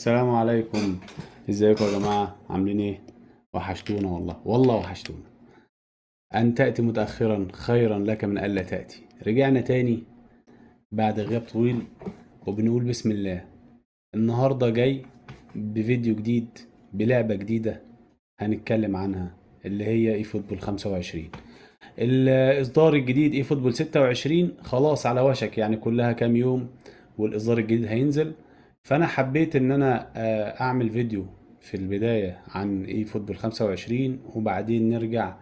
السلام عليكم. ازيكم يا جماعة؟ عاملين ايه؟ وحشتونا والله والله وحشتونا. أن تأتي متأخرا خيرا لك من ألا تأتي. رجعنا تاني بعد غياب طويل، وبنقول بسم الله. النهاردة جاي بفيديو جديد، بلعبة جديدة هنتكلم عنها، اللي هي اي فوتبول 25. الإصدار الجديد اي فوتبول 26 خلاص على وشك، يعني كلها كام يوم والإصدار الجديد هينزل. فأنا حبيت إن أنا أعمل فيديو في البداية عن اي فوتبول 25، وبعدين نرجع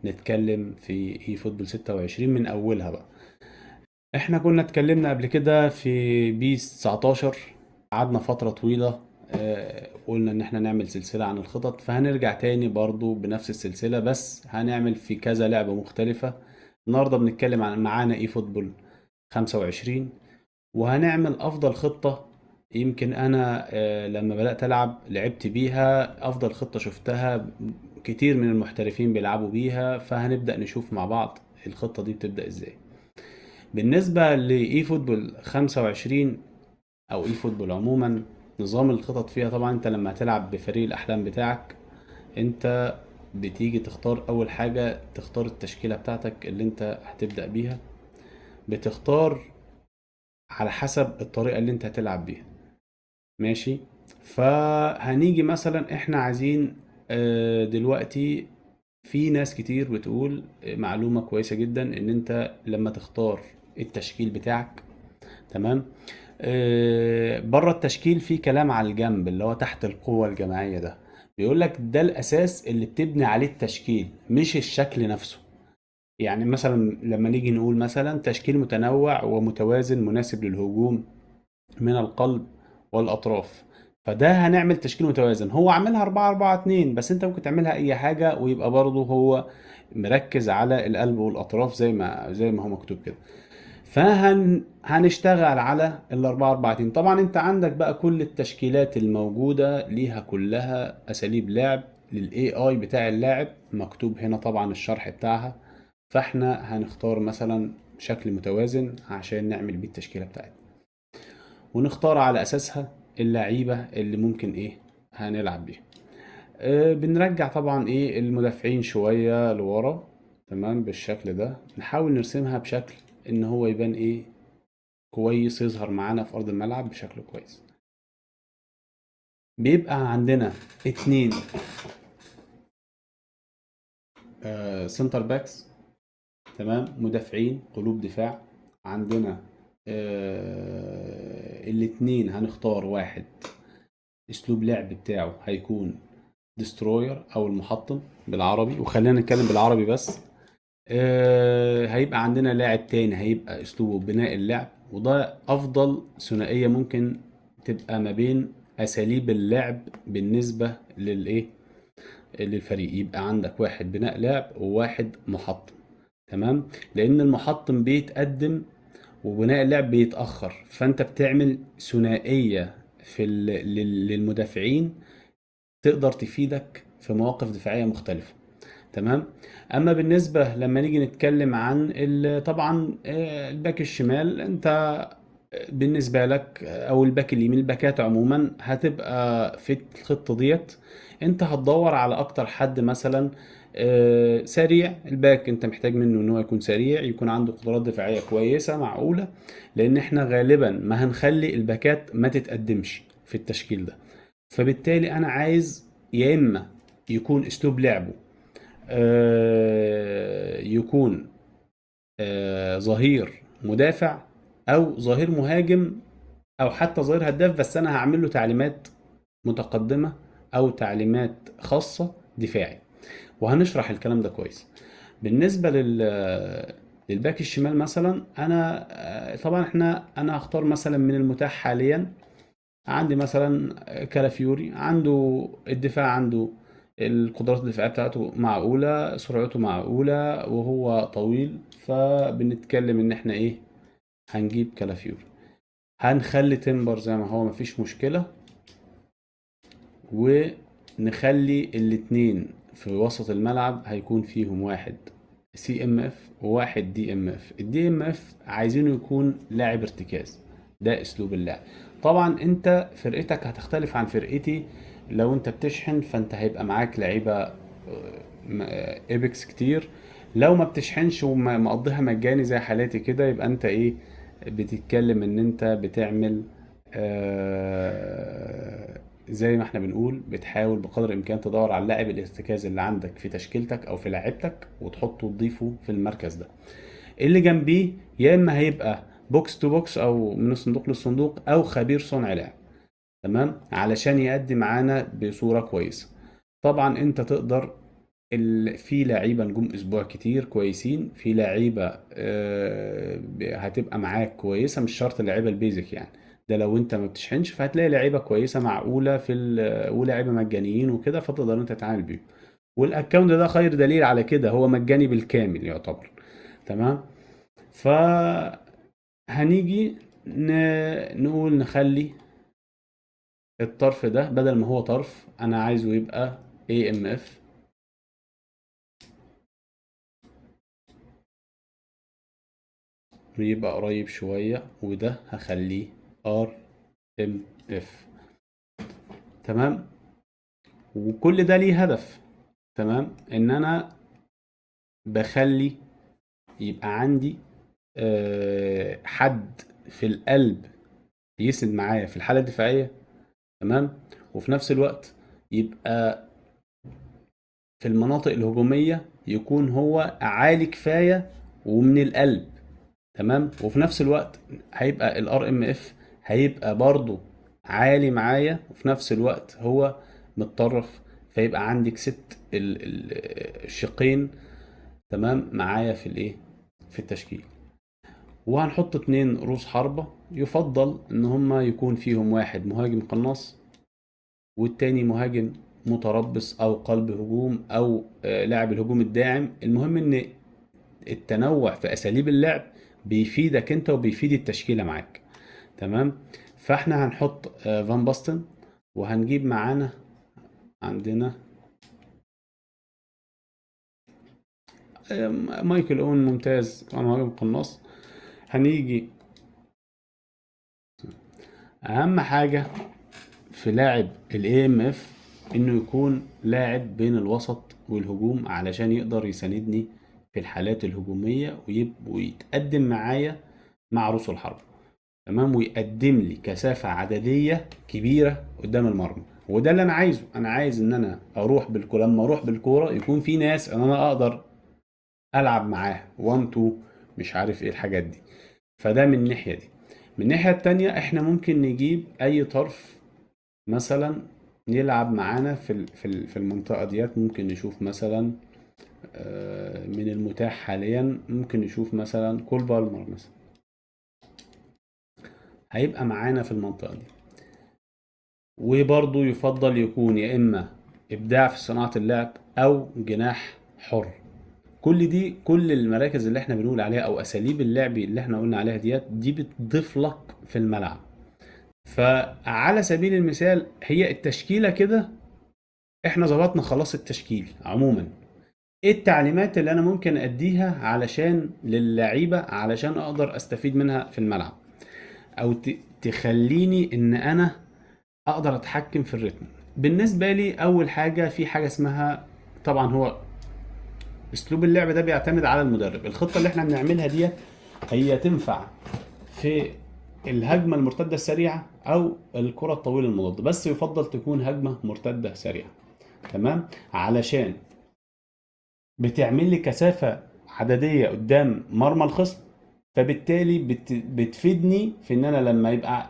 نتكلم في اي فوتبول 26 من أولها بقى. احنا كنا اتكلمنا قبل كده في بيس 19، قعدنا فترة طويلة. قلنا ان احنا نعمل سلسلة عن الخطط، فهنرجع تاني برضو بنفس السلسلة، بس هنعمل في كذا لعبة مختلفة. النهاردة بنتكلم عن معانا اي فوتبول 25، وهنعمل افضل خطة. يمكن انا لما بدأت العب لعبت بيها افضل خطة شفتها، كتير من المحترفين بيلعبوا بيها، فهنبدأ نشوف مع بعض الخطة دي بتبدأ ازاي. بالنسبة لإي فوتبول 25 أو إي فوتبول عموما، نظام الخطط فيها طبعا أنت لما هتلعب بفريق الأحلام بتاعك، أنت بتيجي تختار أول حاجة، تختار التشكيلة بتاعتك اللي أنت هتبدأ بيها. بتختار على حسب الطريقة اللي أنت هتلعب بيها. ماشي. فهنيجي مثلا إحنا عايزين دلوقتي، في ناس كتير بتقول معلومة كويسة جدا إن أنت لما تختار التشكيل بتاعك، تمام، بره التشكيل في كلام على الجنب اللي هو تحت القوة الجماعية ده، بيقول لك ده الأساس اللي بتبني عليه التشكيل، مش الشكل نفسه. يعني مثلا لما نيجي نقول مثلا تشكيل متنوع ومتوازن مناسب للهجوم من القلب والأطراف، فده هنعمل تشكيل متوازن. هو عاملها 4-4-2، بس انت ممكن تعملها اي حاجة ويبقى برضه هو مركز على القلب والأطراف زي ما هو مكتوب كده. هنشتغل على الأربعة أربعتين. طبعا انت عندك بقى كل التشكيلات الموجودة ليها كلها أساليب لعب للاي اي بتاع اللاعب، مكتوب هنا طبعا الشرح بتاعها. فاحنا هنختار مثلا شكل متوازن عشان نعمل بيه التشكيلة بتاعتنا، ونختار على أساسها اللعيبة اللي ممكن ايه هنلعب بيها. بنرجع طبعا ايه المدافعين شوية لورا، تمام، بالشكل ده. نحاول نرسمها بشكل ان هو يبان ايه كويس، يظهر معانا في ارض الملعب بشكل كويس. بيبقى عندنا اتنين سنتر باكس، تمام، مدافعين قلوب دفاع. عندنا الاتنين هنختار واحد اسلوب لعب بتاعه هيكون ديستروير او المحطم بالعربي، وخلينا نتكلم بالعربي بس. هيبقى عندنا لاعب تاني هيبقى اسلوبه بناء اللعب، وده افضل ثنائية ممكن تبقى ما بين اساليب اللعب بالنسبة للفريق. يبقى عندك واحد بناء لعب وواحد محطم، تمام، لان المحطم بيتقدم وبناء اللعب بيتأخر، فانت بتعمل ثنائية للمدافعين تقدر تفيدك في مواقف دفاعية مختلفة، تمام. اما بالنسبه لما نيجي نتكلم عن طبعا الباك الشمال، انت بالنسبه لك او الباك اليمين، الباكات عموما هتبقى في الخطه ديت. انت هتدور على اكتر حد مثلا سريع. الباك انت محتاج منه ان هو يكون سريع، يكون عنده قدرات دفاعيه كويسه معقوله، لان احنا غالبا ما هنخلي الباكات ما تتقدمش في التشكيل ده. فبالتالي انا عايز يا اما يكون اسلوب لعبه يكون ظهير مدافع، او ظهير مهاجم، او حتى ظهير هداف، بس انا هعمل له تعليمات متقدمة او تعليمات خاصة دفاعي، وهنشرح الكلام ده كويس. بالنسبة للباك الشمال مثلا، انا طبعا انا هختار مثلا من المتاح حاليا. عندي مثلا كالافيوري، عنده الدفاع، عنده القدرات الدفاعية بتاعته معقولة، سرعته معقولة، وهو طويل. فبنتكلم ان احنا ايه هنجيب كالافيوري. هنخلي تمبر زي ما هو مفيش مشكلة، ونخلي الاتنين في وسط الملعب هيكون فيهم واحد سي ام اف وواحد دي ام اف. الدي ام اف عايزينه يكون لاعب ارتكاز، ده اسلوب اللعب. طبعا انت فرقتك هتختلف عن فرقتي. لو انت بتشحن فانت هيبقى معاك لعيبه ايبكس كتير. لو ما بتشحنش ومقضيها مجاني زي حالاتي كده، يبقى انت ايه، بتتكلم ان انت بتعمل زي ما احنا بنقول بتحاول بقدر الامكان تدور على اللاعب الارتكاز اللي عندك في تشكيلتك او في لعيبتك وتحطه وتضيفه في المركز ده. اللي جنبيه يا اما هيبقى بوكس تو بوكس او من الصندوق للصندوق او خبير صنع لعب، تمام، علشان يأدي معانا بصورة كويسة. طبعا انت تقدر في لعيبة نجوم اسبوع كتير كويسين، في لعيبة هتبقى معاك كويسة، مش شرط اللعيبة البيزك يعني. ده لو انت ما بتشحنش فهتلاقي لعيبة كويسة معقولة ولاعيبة مجانيين وكده، فتقدر انت تتعامل بيهم. والاكونت ده خير دليل على كده، هو مجاني بالكامل يعتبر. تمام. فهنيجي نقول نخلي الطرف ده بدل ما هو طرف انا عايزه يبقى AMF، ويبقى قريب شوية، وده هخليه RMF. تمام. وكل ده ليه هدف، تمام، ان انا بخلي يبقى عندي حد في القلب يسند معايا في الحالة الدفاعية، تمام، وفي نفس الوقت يبقى في المناطق الهجومية يكون هو عالي كفاية ومن القلب، تمام. وفي نفس الوقت هيبقى الار ام اف هيبقى برضو عالي معايا، وفي نفس الوقت هو متطرف، فيبقى عندي كسبت الشقين، تمام، معايا في الايه، في التشكيل. وهنحط 2 رؤوس حربة، يفضل ان هما يكون فيهم واحد مهاجم قناص والتاني مهاجم متربص او قلب هجوم او لاعب الهجوم الداعم. المهم ان التنوع في اساليب اللعب بيفيدك انت وبيفيد التشكيله معاك، تمام. فاحنا هنحط فان باستن، وهنجيب معانا عندنا مايكل اون ممتاز كمان مهاجم قناص. هنيجي اهم حاجه في لاعب الاي ام اف انه يكون لاعب بين الوسط والهجوم علشان يقدر يساندني في الحالات الهجوميه ويتقدم معايا مع رؤوس الحرب، تمام، ويقدم لي كثافة عددية كبيرة قدام المرمى. وده اللي انا عايزه، انا عايز ان انا اروح بالكوره، لما اروح بالكوره يكون في ناس ان انا اقدر العب معاه 1 2 مش عارف ايه الحاجات دي. فده من الناحية دي. من الناحية التانية احنا ممكن نجيب اي طرف مثلا يلعب معانا في المنطقة ديت. ممكن نشوف مثلا من المتاح حاليا ممكن نشوف مثلا كول بالمر مثلا هيبقى معانا في المنطقة دي. وبرضه يفضل يكون يا اما ابداع في صناعة اللعب او جناح حر. كل المراكز اللي احنا بنقول عليها او اساليب اللعب اللي احنا قلنا عليها دي بتضيف لك في الملعب. فعلى سبيل المثال هي التشكيلة كده، احنا ظبطنا خلاص التشكيل عموما. ايه التعليمات اللي انا ممكن اديها علشان للعيبة علشان اقدر استفيد منها في الملعب، او تخليني ان انا اقدر اتحكم في الريتم. بالنسبه لي اول حاجه في حاجه اسمها، طبعا هو اسلوب اللعب ده بيعتمد على المدرب. الخطه اللي احنا بنعملها ديت هي تنفع في الهجمه المرتده السريعه او الكره الطويله المضاده، بس يفضل تكون هجمه مرتده سريعه، تمام، علشان بتعمل لي كثافه عدديه قدام مرمى الخصم. فبالتالي بتفيدني في ان انا لما يبقى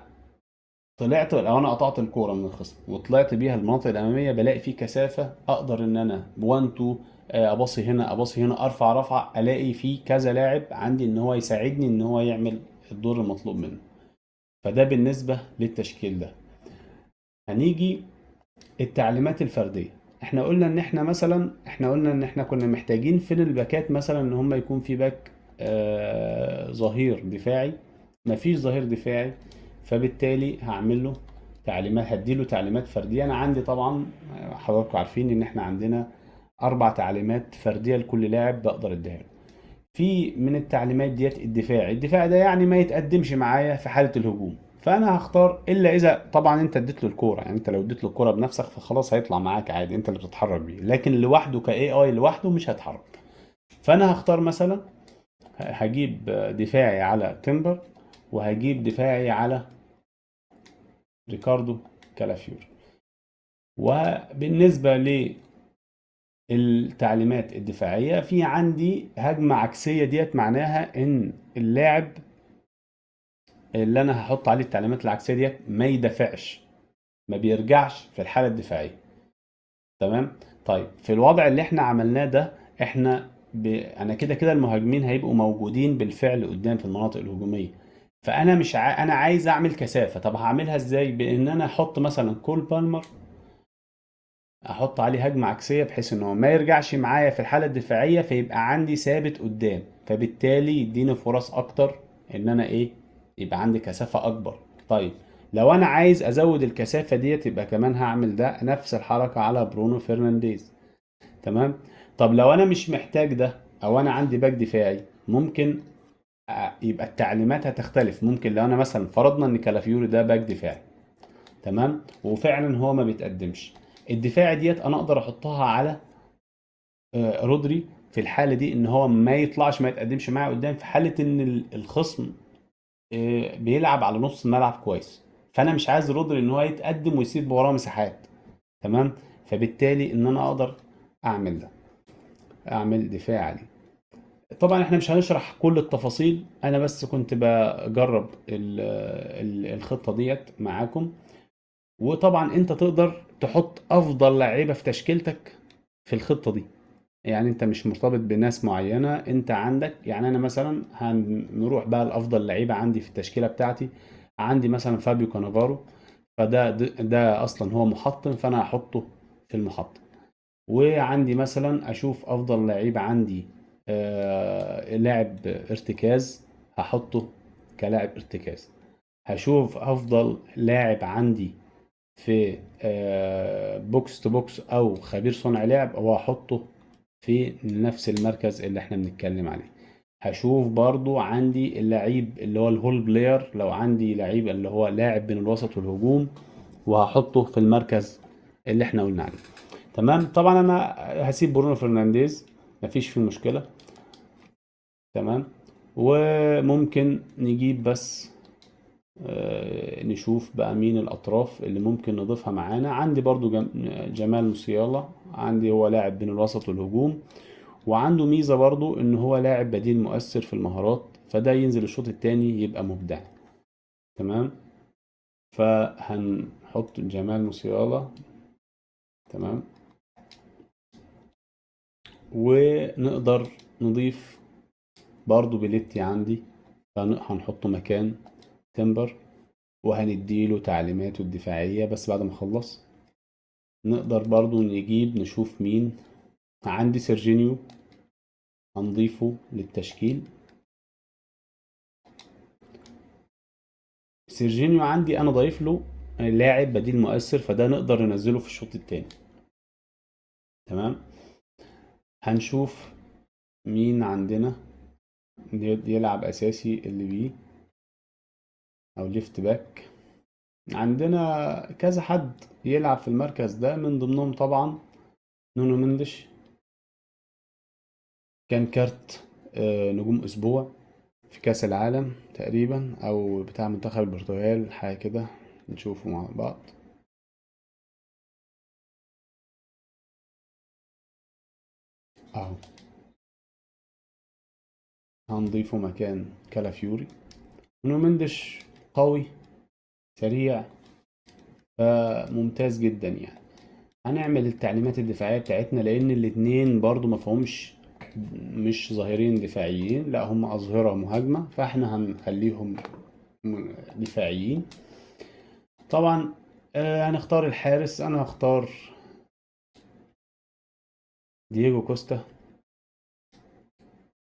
طلعت، لو انا قطعت الكوره من الخصم وطلعت بيها المناطق الاماميه بلاقي في كثافه اقدر ان انا بوان تو اباصي هنا اباصي هنا ارفع رفع، الاقي في كذا لاعب عندي ان هو يساعدني ان هو يعمل الدور المطلوب منه. فده بالنسبه للتشكيل ده. هنيجي التعليمات الفرديه. احنا قلنا ان احنا كنا محتاجين في الباكات مثلا ان هم يكون في باك ظهير دفاعي. مفيش ظهير دفاعي، فبالتالي هعمل له تعليمات، هديله تعليمات فرديه. انا عندي طبعا حضراتكم عارفين ان احنا عندنا 4 تعليمات فرديه لكل لاعب بقدر اديها له. في من التعليمات ديت الدفاع ده يعني ما يتقدمش معايا في حاله الهجوم، فانا هختار، الا اذا طبعا انت اديت له الكوره، يعني انت لو اديت له الكوره بنفسك فخلاص هيطلع معاك عادي، انت اللي بتتحرك بيه، لكن لوحده كاي اي لوحده مش هيتحرك. فانا هختار مثلا، هجيب دفاعي على تمبر، وهجيب دفاعي على ريكاردو كالافيوري. وبالنسبه للتعليمات الدفاعيه، في عندي هجمه عكسيه، ديت معناها ان اللاعب اللي انا هحط عليه التعليمات العكسيه ديت ما يدافعش، ما بيرجعش في الحاله الدفاعيه. تمام. طيب في الوضع اللي احنا عملناه ده، احنا انا كده كده المهاجمين هيبقوا موجودين بالفعل قدام في المناطق الهجوميه. فانا مش انا عايز اعمل كثافه. طب هعملها ازاي؟ بان انا احط مثلا كول بالمر، احط عليه هجمه عكسيه بحيث ان هو ما يرجعش معايا في الحاله الدفاعيه، فيبقى عندي ثابت قدام، فبالتالي يديني فرص اكتر ان انا ايه، يبقى عندي كثافه اكبر. طيب لو انا عايز ازود الكثافه ديت، يبقى كمان هعمل ده نفس الحركه على برونو فرنانديز. تمام. طب لو انا مش محتاج ده، او انا عندي باك دفاعي، ممكن يبقى التعليمات هتختلف. ممكن لو انا مثلا فرضنا ان كالافيوري ده باك دفاعي، تمام، وفعلا هو ما بيتقدمش، الدفاع ديت انا اقدر احطها على رودري في الحاله دي، ان هو ما يطلعش ما يتقدمش معايا قدام، في حاله ان الخصم بيلعب على نص الملعب كويس، فانا مش عايز رودري ان هو يتقدم ويسيب وراه مساحات. تمام. فبالتالي ان انا اقدر اعمل ده، اعمل دفاع عليه. طبعا احنا مش هنشرح كل التفاصيل، انا بس كنت بجرب الخطة ديت معاكم. وطبعا انت تقدر تحط افضل لعيبة في تشكيلتك في الخطة دي، يعني انت مش مرتبط بناس معينة انت عندك. يعني انا مثلا هنروح بقى لافضل لعيبة عندي في التشكيلة بتاعتي. عندي مثلا فابيو كانافارو، ده اصلا هو محطم، فانا هحطه في المحطم. وعندي مثلا اشوف افضل لعيب عندي لاعب ارتكاز، هحطه كلاعب ارتكاز. هشوف افضل لاعب عندي في بوكس تو بوكس او خبير صنع لعب، وهحطه في نفس المركز اللي احنا بنتكلم عليه. هشوف برضو عندي اللعيب اللي هو الهول بلاير، لو عندي لعيب اللي هو لاعب بين الوسط والهجوم، وهحطه في المركز اللي احنا قلنا عليه. تمام. طبعا انا هسيب برونو فرنانديز، مفيش فيه مشكلة. تمام. وممكن نجيب بس نشوف بقى مين الأطراف اللي ممكن نضيفها معانا. عندي برضو جمال موسيالا، عندي هو لاعب بين الوسط والهجوم، وعنده ميزة برضو ان هو لاعب بديل مؤثر في المهارات، فده ينزل الشوط التاني يبقى مبدع. تمام. فهنحط جمال موسيالا. تمام. ونقدر نضيف برضو بليتي عندي، هنحطه مكان تمبر، وهنديله تعليماته الدفاعية بس بعد ما اخلص. نقدر برضو نجيب نشوف مين. عندي سيرجينيو، هنضيفه للتشكيل. سيرجينيو عندي انا ضايف له لاعب بديل مؤثر، فده نقدر ننزله في الشوط التاني. تمام. هنشوف مين عندنا يلعب اساسي، اللي بيه او ليفت باك. عندنا كذا حد يلعب في المركز ده، من ضمنهم طبعا نونو مندش، كان كارت نجوم اسبوع في كأس العالم تقريبا، او بتاع منتخب البرتغال حاجة كده، نشوفه مع بعض. اهو هنضيفه مكان كالافيوري. نونو مندش قوي، سريع، فممتاز جدا يعني. هنعمل التعليمات الدفاعية بتاعتنا، لأن الاتنين برضو مفهومش مش ظاهرين دفاعيين، لا هم أظهرة مهاجمة، فاحنا هنخليهم دفاعيين. طبعا هنختار الحارس. أنا هختار دييجو كوستا،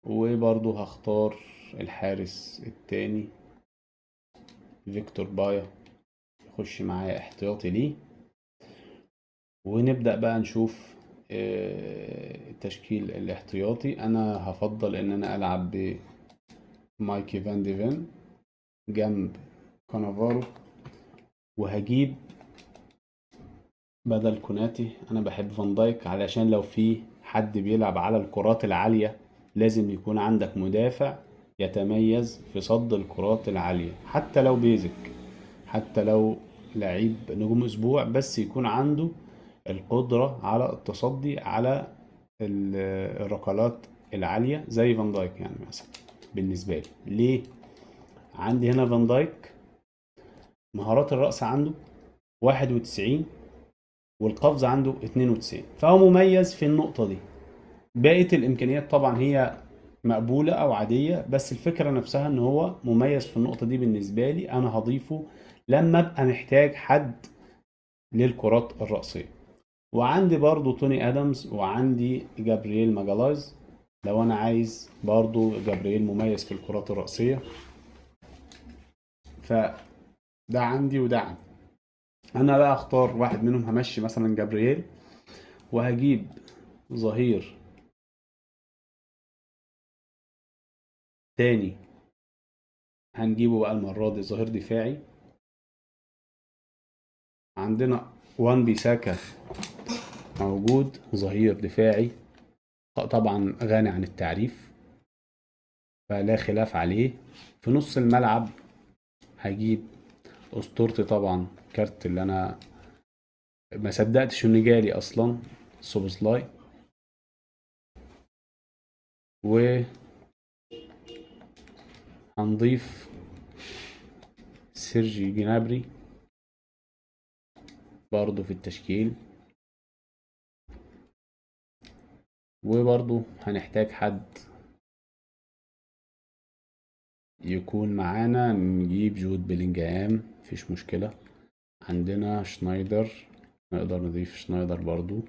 وبرضو هختار الحارس التاني فيكتور بايا، يخش معايا احتياطي ليه. ونبدأ بقى نشوف التشكيل الاحتياطي. انا هفضل ان انا العب بمايكي فان ديفن جنب كانافارو. وهجيب بدل كوناتي انا بحب فان دايك، علشان لو في حد بيلعب على الكرات العالية لازم يكون عندك مدافع يتميز في صد الكرات العالية، حتى لو بيزك، حتى لو لعيب نجوم اسبوع، بس يكون عنده القدرة على التصدي على الركلات العالية زي فان دايك يعني مثلا. بالنسبة لي ليه؟ عندي هنا فان دايك مهارات الرأس عنده 91 والقفز عنده 92، فهو مميز في النقطة دي. بقية الإمكانيات طبعا هي مقبولة أو عادية، بس الفكرة نفسها إن هو مميز في النقطة دي. بالنسبة لي أنا هضيفه لما أبقى محتاج حد للكرات الرأسية. وعندي برضو توني ادمز، وعندي جابرييل ماجالايز لو انا عايز برضو جابرييل مميز في الكرات الرأسية. فده عندي وده عندي. انا بقى اختار واحد منهم، همشي مثلا جابرييل، وهجيب ظهير تاني. هنجيبه بقى المرة دي ظهير دفاعي. عندنا وان بيساكا موجود ظهير دفاعي، طبعا غني عن التعريف، فلا خلاف عليه. في نص الملعب هجيب اسطورتي طبعا، كارت اللي انا ما صدقتش انه جالي اصلا، سوبوسلاي. وهنضيف سيرجي جنابري برضو في التشكيل. وبرضو هنحتاج حد يكون معانا، نجيب جود بيلينجهام مفيش مشكلة. عندنا شنايدر، نقدر نضيف شنايدر برضو.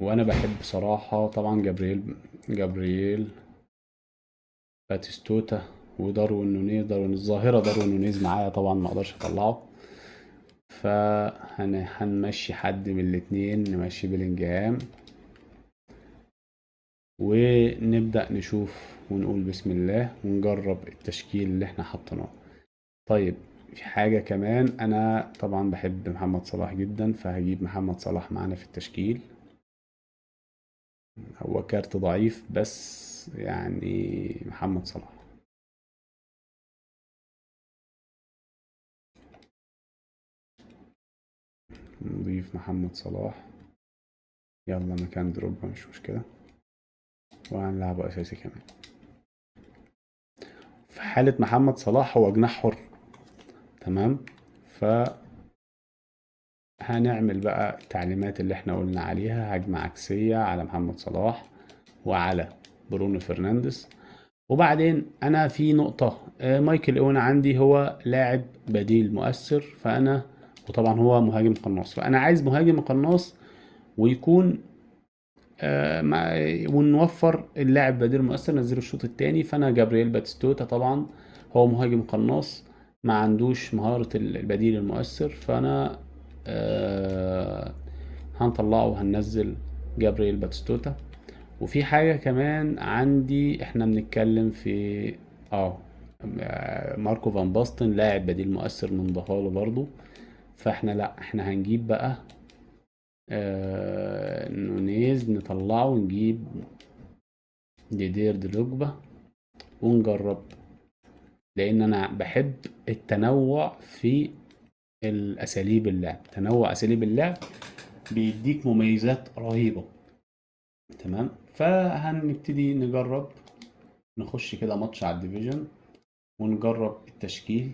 وانا بحب بصراحة طبعا جابرييل باتيستوتا وداروين نونيز. داروين الظاهرة، داروين نونيز معايا طبعا ما اقدرش اطلعه، فهنمشي حد من الاتنين، نمشي بلينجهام ونبدأ نشوف ونقول بسم الله ونجرب التشكيل اللي احنا حطيناه. طيب في حاجة كمان، انا طبعا بحب محمد صلاح جدا، فهجيب محمد صلاح معانا في التشكيل. هو كارت ضعيف بس يعني محمد صلاح. نضيف محمد صلاح، يلا مكان دروجبا مش مشكلة، وهنلعبه أساسي كمان. في حالة محمد صلاح هو جناح حر، تمام. فهنعمل بقى التعليمات اللي احنا قلنا عليها، هجمة عكسية على محمد صلاح وعلى برونو فرنانديز. وبعدين انا في نقطة، مايكل اوين عندي هو لاعب بديل مؤثر، فانا وطبعا هو مهاجم قناص، فانا عايز مهاجم قناص ويكون ونوفر اللاعب بديل مؤثر نزله الشوط الثاني. فانا جابرييل باتستوتا طبعا هو مهاجم قناص ما عندوش مهارة البديل المؤثر، فانا هنطلعه وهننزل جابرييل باتستوتا. وفي حاجة كمان عندي، احنا بنتكلم في اه ماركو فان باستن لاعب بديل مؤثر من ضهاله برضو. فاحنا لا، احنا هنجيب بقى نونيز نطلعه ونجيب ديدير دلوجبا ونجرب، لان انا بحب التنوع في الاساليب اللعب. تنوع اساليب اللعب بيديك مميزات رهيبة، تمام. فهنبتدي نجرب، نخش كده ماتش على الديفيجن ونجرب التشكيل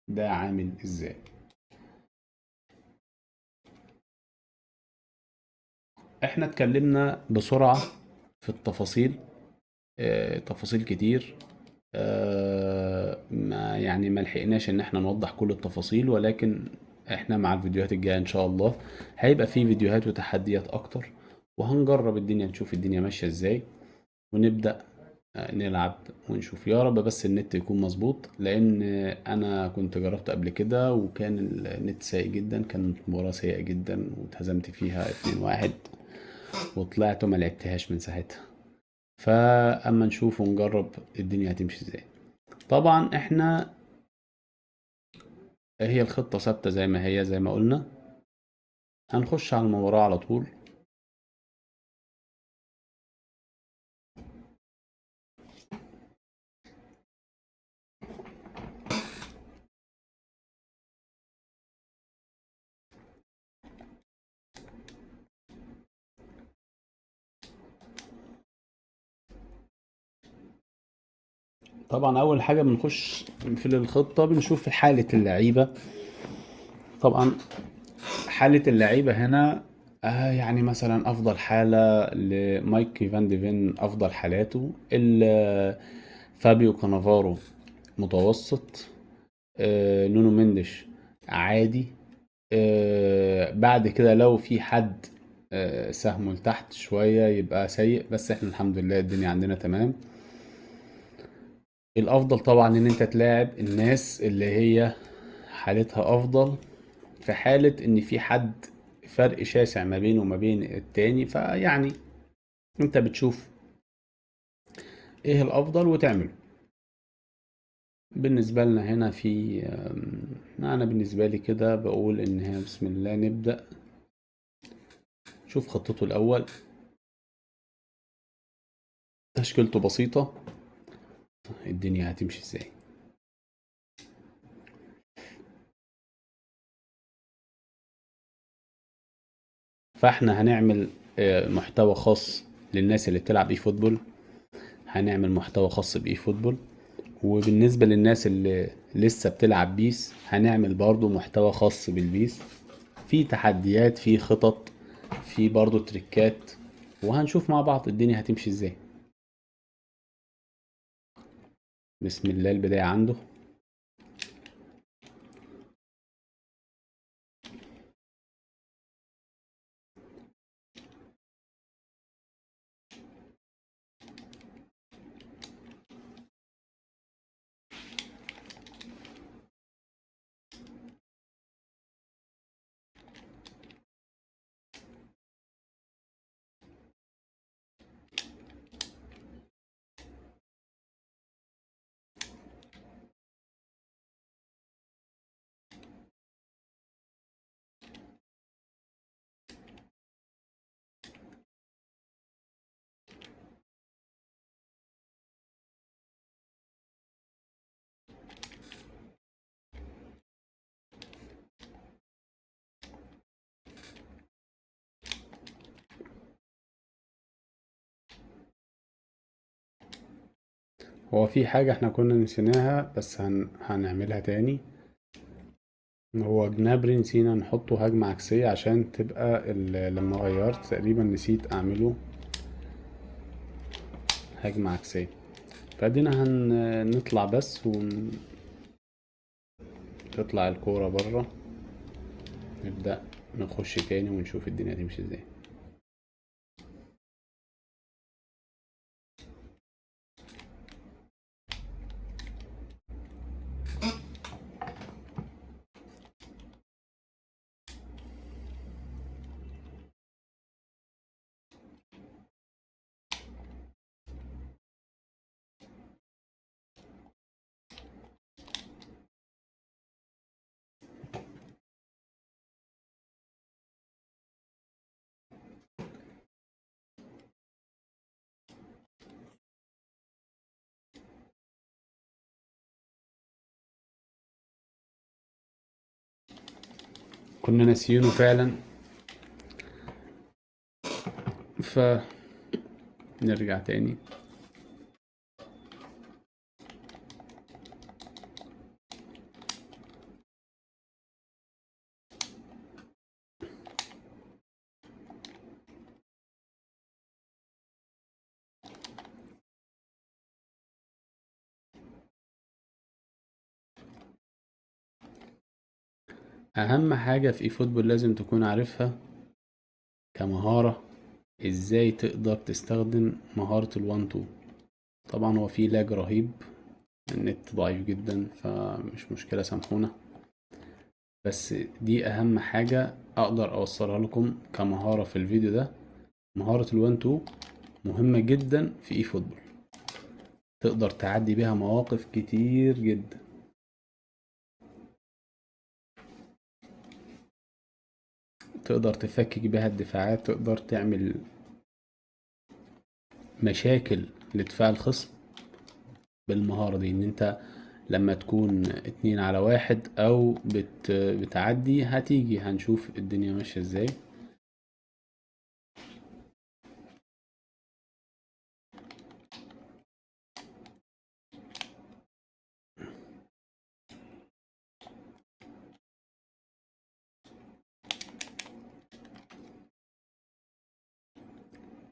ده عامل ازاي. احنا اتكلمنا بسرعة في التفاصيل، تفاصيل كتير، ما يعني ما لحقناش ان احنا نوضح كل التفاصيل، ولكن احنا مع الفيديوهات الجاية ان شاء الله هيبقى في فيديوهات وتحديات اكتر، وهنجرب الدنيا نشوف الدنيا ماشية ازاي، ونبدأ نلعب ونشوف. يا رب بس النت يكون مظبوط، لان انا كنت جربت قبل كده وكان النت سيء جدا، كانت مباراة سيئة جدا واتهزمت فيها 2-1 وطلعت وما لعبتهاش من ساعتها. فاما نشوف ونجرب الدنيا هتمشي ازاي. طبعا احنا هي الخطة ثابتة زي ما هي، زي ما قلنا هنخش على المباراة على طول. طبعا اول حاجة بنخش في الخطة بنشوف حالة اللعيبة. طبعا حالة اللعيبة هنا يعني مثلا افضل حالة لمايك فان ديفين، افضل حالاته فابيو كانافارو متوسط، نونو مندش عادي. بعد كده لو في حد سهمه لتحت شوية يبقى سيء، بس احنا الحمد لله الدنيا عندنا تمام. الافضل طبعا ان انت تلاعب الناس اللي هي حالتها افضل، في حالة ان في حد فرق شاسع ما بينه وما بين التاني، فيعني انت بتشوف ايه الافضل وتعمله. بالنسبة لنا هنا في انا بالنسبة لي كده بقول ان هي بسم الله نبدأ. شوف خطته الاول، تشكيلته بسيطة، الدنيا هتمشي ازاي. فاحنا هنعمل محتوى خاص للناس اللي بتلعب اي فوتبول، هنعمل محتوى خاص باي فوتبول. وبالنسبة للناس اللي لسه بتلعب بيس هنعمل برضو محتوى خاص بالبيس، في تحديات، في خطط، في برضو تريكات، وهنشوف مع بعض الدنيا هتمشي ازاي. بسم الله البداية عنده. هو في حاجة احنا كنا نسيناها بس هنعملها تاني. هو جنابري نسينا نحطه هجمة عكسية عشان تبقى لما غيرت تقريبا نسيت اعمله هجمة عكسية. فادينا هنطلع بس ونطلع الكورة برا، نبدأ نخش تاني ونشوف الدنيا تمشي ازاي. كنا ناسيينه فعلا، فنرجع تاني. اهم حاجة في اي فوتبول لازم تكون عارفها كمهارة، ازاي تقدر تستخدم مهارة الوان تو. طبعا هو في لاج رهيب، النت ضعيف جدا فمش مشكلة سامحونا، بس دي اهم حاجة اقدر اوصلها لكم كمهارة في الفيديو ده. مهارة الوان تو مهمة جدا في اي فوتبول، تقدر تعدي بيها مواقف كتير جدا. تقدر تفكك بيها الدفاعات، تقدر تعمل مشاكل لدفاع الخصم بالمهارة دي. ان انت لما تكون 2 على 1 او بتعدي، هتيجي هنشوف الدنيا ماشية ازاي.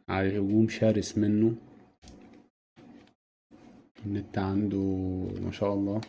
على الهجوم شرس منه، النت عنده ما شاء الله.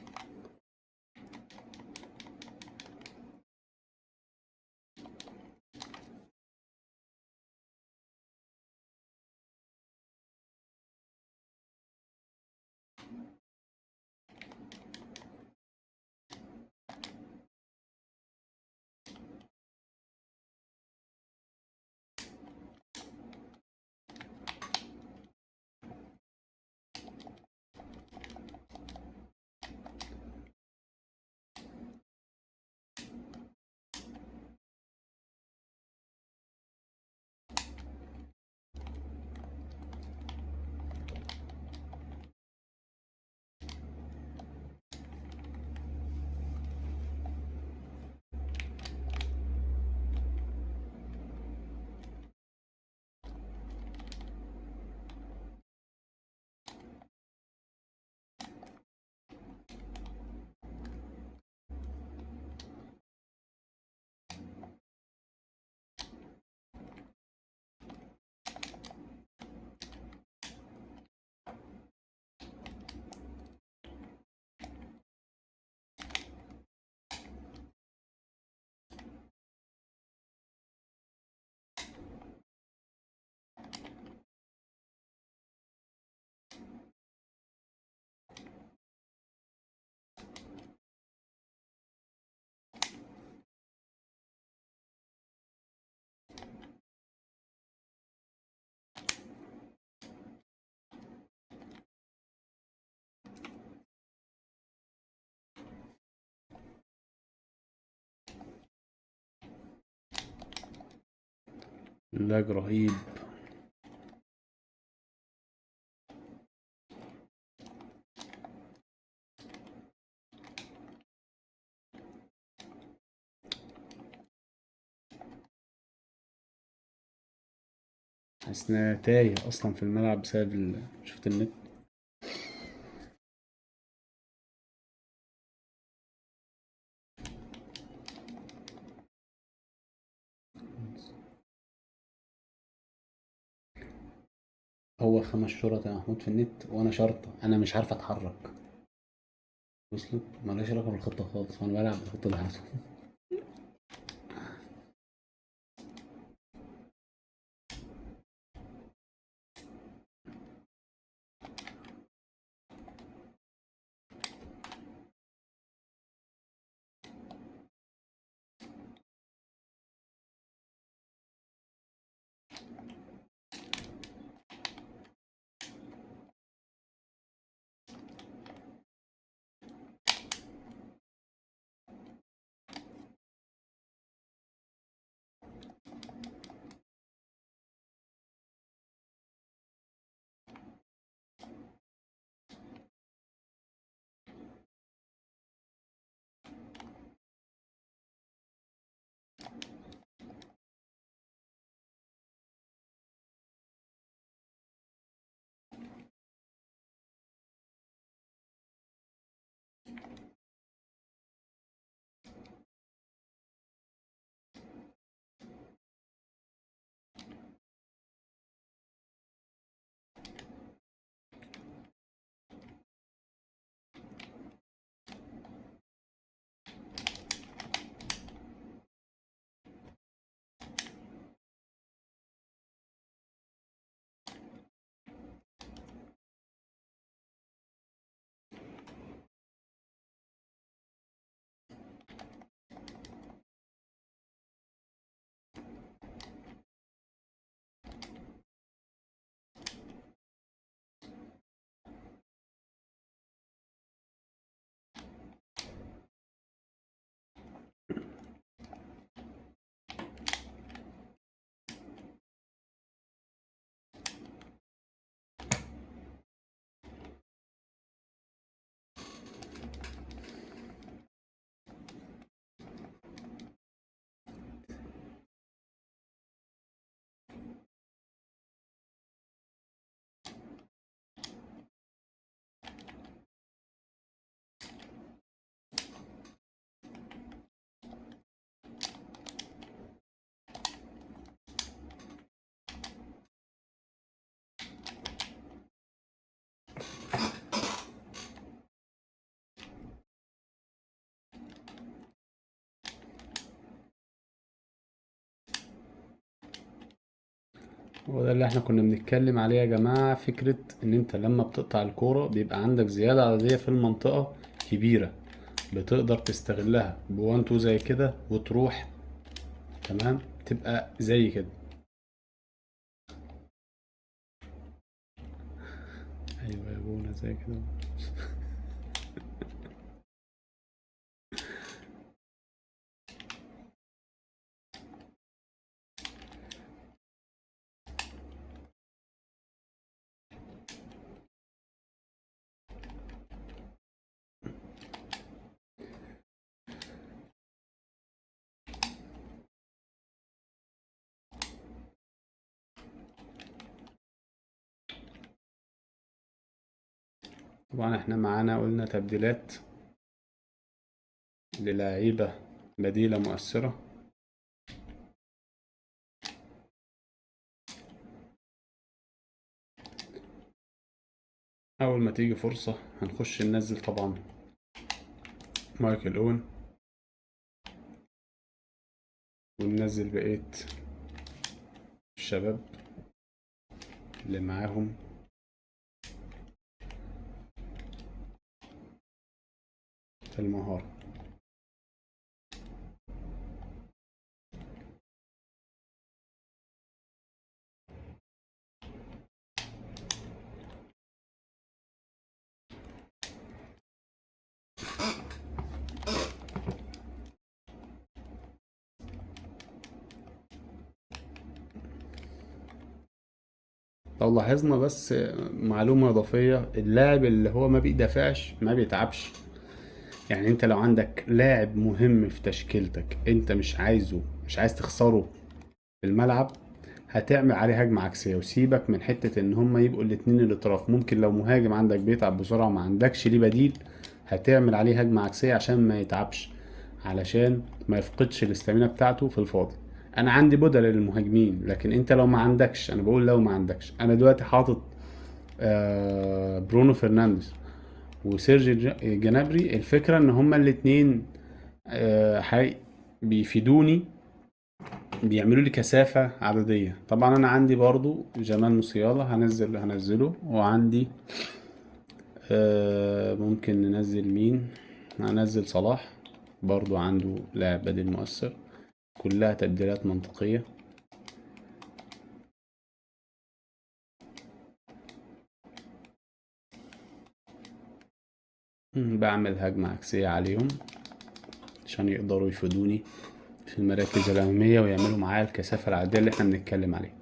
لاج رهيب. حاسس ان أنا تايه اصلا في الملعب بسبب شفت النت. هو 5 شرط يا محمود في النت، وانا شرطة انا مش عارف اتحرك. وصلت مالهاش علاقة بالخطة خالص، وانا بلعب بالخطة بتاعته. وده اللي احنا كنا بنتكلم عليه يا جماعة، فكرة ان انت لما بتقطع الكورة بيبقى عندك زيادة عددية في المنطقة كبيرة، بتقدر تستغلها بوان تو زي كده وتروح. تمام، تبقى زي كده. ايوه يا بونا زي كده. طبعا احنا معانا قلنا تبديلات للاعيبة بديلة مؤثرة. اول ما تيجي فرصة هنخش ننزل طبعا مايكل اون، وننزل بقية الشباب اللي معاهم في المهارة. لو لاحظنا بس معلومة إضافية، اللاعب اللي هو ما بيدافعش ما بيتعبش. يعني انت لو عندك لاعب مهم في تشكيلتك انت مش عايز تخسره في الملعب، هتعمل عليه هجمة عكسية. وسيبك من حتة ان هما يبقوا الاتنين الاطراف، ممكن لو مهاجم عندك بيتعب بسرعة وما عندكش ليه بديل، هتعمل عليه هجمة عكسية عشان ما يتعبش، علشان ما يفقدش الاستامينا بتاعته في الفاضي. انا عندي بدل للمهاجمين، لكن انت لو ما عندكش، انا بقول لو ما عندكش، انا دلوقتي حاطط برونو فرنانديز وسيرجي جنابري. الفكرة ان هما الاتنين بيفيدوني، بيعملوا لي كثافة عددية. طبعا انا عندي برضو جمال موسيالا هنزله، وعندي ممكن ننزل مين، هنزل صلاح برضو عنده لاعب بديل مؤثر. كلها تبديلات منطقية. بعمل هجمة عكسية عليهم عشان يقدروا يفيدوني في المراكز الأمامية ويعملوا معايا الكثافة العددية اللي احنا بنتكلم عليها.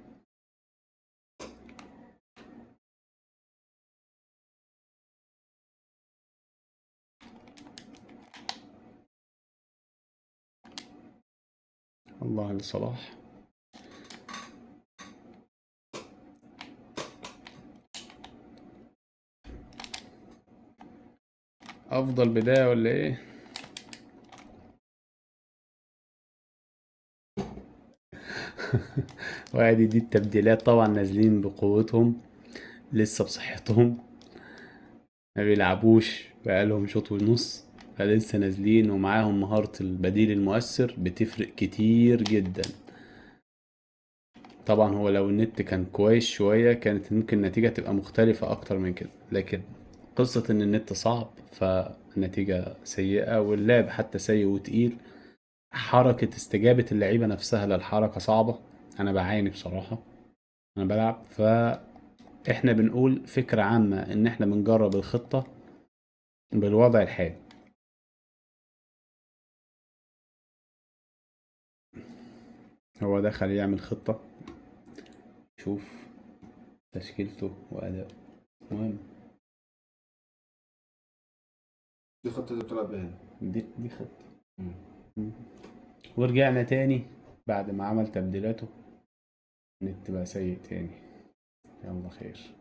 الله لصلاح. أفضل بداية ولا إيه؟ وادي دي التبديلات طبعا نازلين بقوتهم، لسه بصحتهم، ما بيلعبوش بقالهم شوط ونص، فلسه نازلين ومعاهم مهارة البديل المؤثر بتفرق كتير جدا. طبعا هو لو النت كان كويس شوية كانت ممكن النتيجة تبقى مختلفة أكتر من كده، لكن قصة إن النت صعب فالنتيجة سيئة، واللعب حتى سيء وتقيل. حركة استجابة اللعيبة نفسها للحركة صعبة. أنا بعاني بصراحة أنا بلعب. فإحنا بنقول فكرة عامة إن إحنا بنجرب الخطة بالوضع الحالي. هو دخل يعمل خطة، شوف تشكيلته وأداء مهم. دي خطة اللي بتلعب بيها هنا. دي خطة. مم. مم. ورجعنا تاني بعد ما عمل تبديلاته، النت بقى سيء تاني. يلا خير.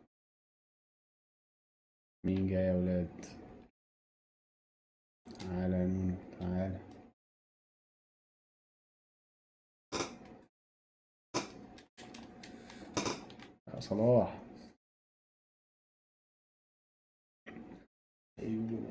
مين جاي يا ولاد؟ تعالى يا نونو تعالى. يا صلاح. ايوه.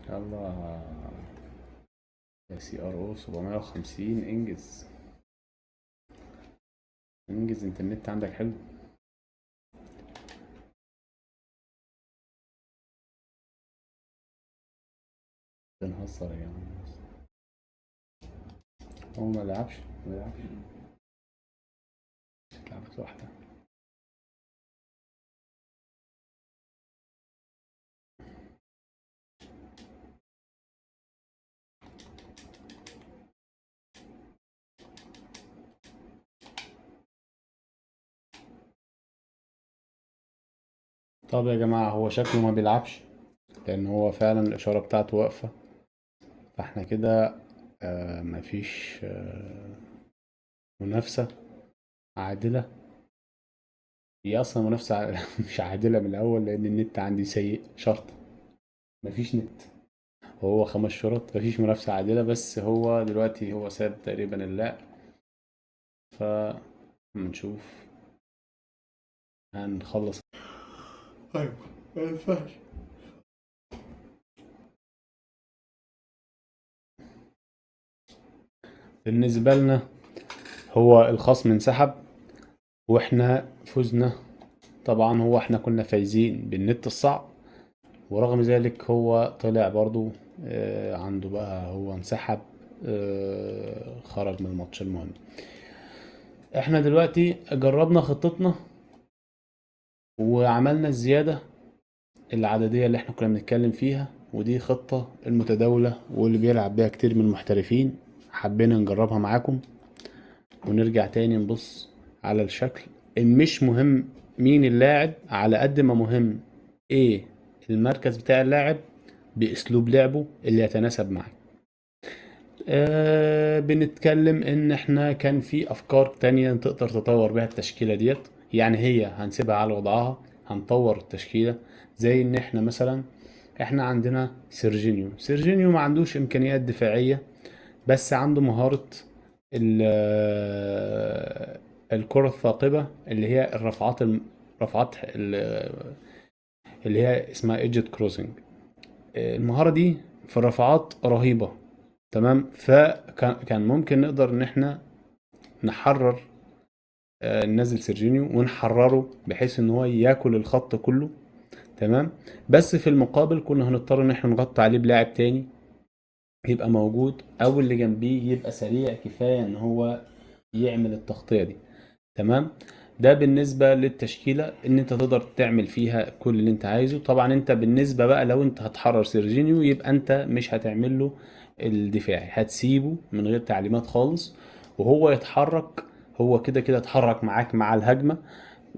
يلا يا سي ار او 750، انجز انجز، انت النت عندك حلو. بنهزر يا جماعة، هو ما لعبش ما لعبش، لعبت واحدة. طب يا جماعة هو شكله ما بيلعبش، لأن هو فعلا الإشارة بتاعته واقفة، فاحنا كده مفيش منافسة عادلة. هي أصلا منافسة مش عادلة من الأول، لأن النت عندي سيء شرط، مفيش نت. هو 5 شرط، مفيش منافسة عادلة، بس هو دلوقتي هو ساب تقريبا اللعب، فنشوف هنخلص. ايوه، ما ينفعش. بالنسبة لنا هو الخصم انسحب واحنا فزنا. طبعا هو احنا كنا فايزين بالنت الصعب، ورغم ذلك هو طلع برضو عنده بقى، هو انسحب، خرج من الماتش. المهم احنا دلوقتي جربنا خطتنا وعملنا الزيادة العددية اللي احنا كنا بنتكلم فيها، ودي خطة المتداولة واللي بيلعب بيها كتير من المحترفين. حبينا نجربها معاكم ونرجع تاني نبص على الشكل. مش مهم مين اللاعب على قد ما مهم ايه المركز بتاع اللاعب باسلوب لعبه اللي يتناسب معاه. بنتكلم ان احنا كان في افكار تانية تقدر تطور بيها التشكيلة ديت، يعني هي هنسيبها على وضعها، هنطور التشكيلة. زي ان احنا مثلا احنا عندنا سيرجينيو ما عندوش امكانيات دفاعية، بس عنده مهارة الكرة الثاقبة، اللي هي رفعات اللي هي اسمها ايجيت كروسنج. المهارة دي في الرفعات رهيبة. تمام، فكان ممكن نقدر ان احنا نحرر ننزل سيرجينيو ونحرره بحيث ان هو ياكل الخط كله. تمام، بس في المقابل كنا هنضطر ان احنا نغطي عليه بلاعب تاني يبقى موجود، او اللي جنبيه يبقى سريع كفاية ان هو يعمل التغطية دي. تمام، ده بالنسبة للتشكيلة ان انت تقدر تعمل فيها كل اللي انت عايزه. طبعا انت بالنسبة بقى لو انت هتحرر سيرجينيو يبقى انت مش هتعمل له الدفاعي، هتسيبه من غير تعليمات خالص وهو يتحرك. هو كده كده اتحرك معاك مع الهجمة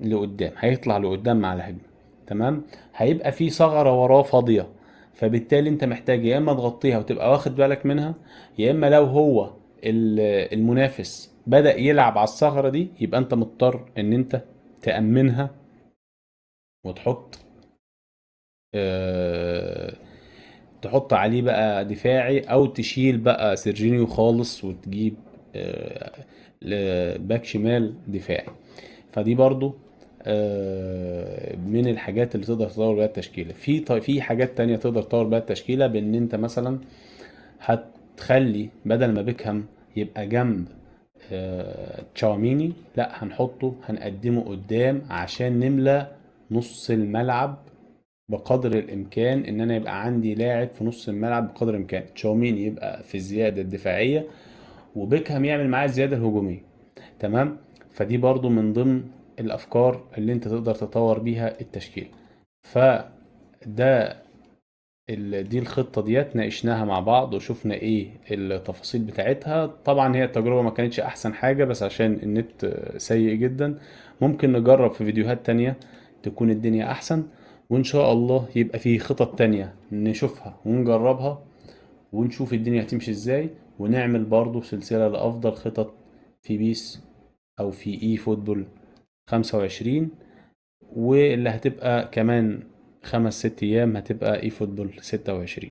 لقدام، هيطلع لقدام مع الهجمة. تمام، هيبقى في ثغرة وراه فاضية، فبالتالي انت محتاج يا اما تغطيها وتبقى واخد بالك منها، يا اما لو هو المنافس بدأ يلعب على الثغرة دي يبقى انت مضطر ان انت تأمنها وتحط اه تحط عليه بقى دفاعي، او تشيل بقى سيرجينيو خالص وتجيب باك شمال دفاعي. فدي برضو من الحاجات اللي تقدر تطور بيها التشكيله. في حاجات تانية تقدر تطور بيها التشكيله، بان انت مثلا هتخلي بدل ما بيكهام يبقى جنب تشاوميني، لا هنحطه هنقدمه قدام عشان نملى نص الملعب بقدر الامكان. ان انا يبقى عندي لاعب في نص الملعب بقدر الامكان، تشاوميني يبقى في الزياده الدفاعيه وبيكهام يعمل معاه الزياده الهجوميه. تمام، فدي برضو من ضمن الافكار اللي انت تقدر تطور بيها التشكيل. فده دي الخطة ديت ناقشناها مع بعض وشفنا ايه التفاصيل بتاعتها. طبعا هي التجربة ما كانتش احسن حاجة بس عشان النت سيء جدا. ممكن نجرب في فيديوهات تانية تكون الدنيا احسن، وان شاء الله يبقى في خطط تانية نشوفها ونجربها ونشوف الدنيا هتمشي ازاي، ونعمل برضو سلسلة لأفضل خطط في بيس أو في إي فوتبول 25، واللي هتبقى كمان 5 6 أيام هتبقى إي فوتبول 26.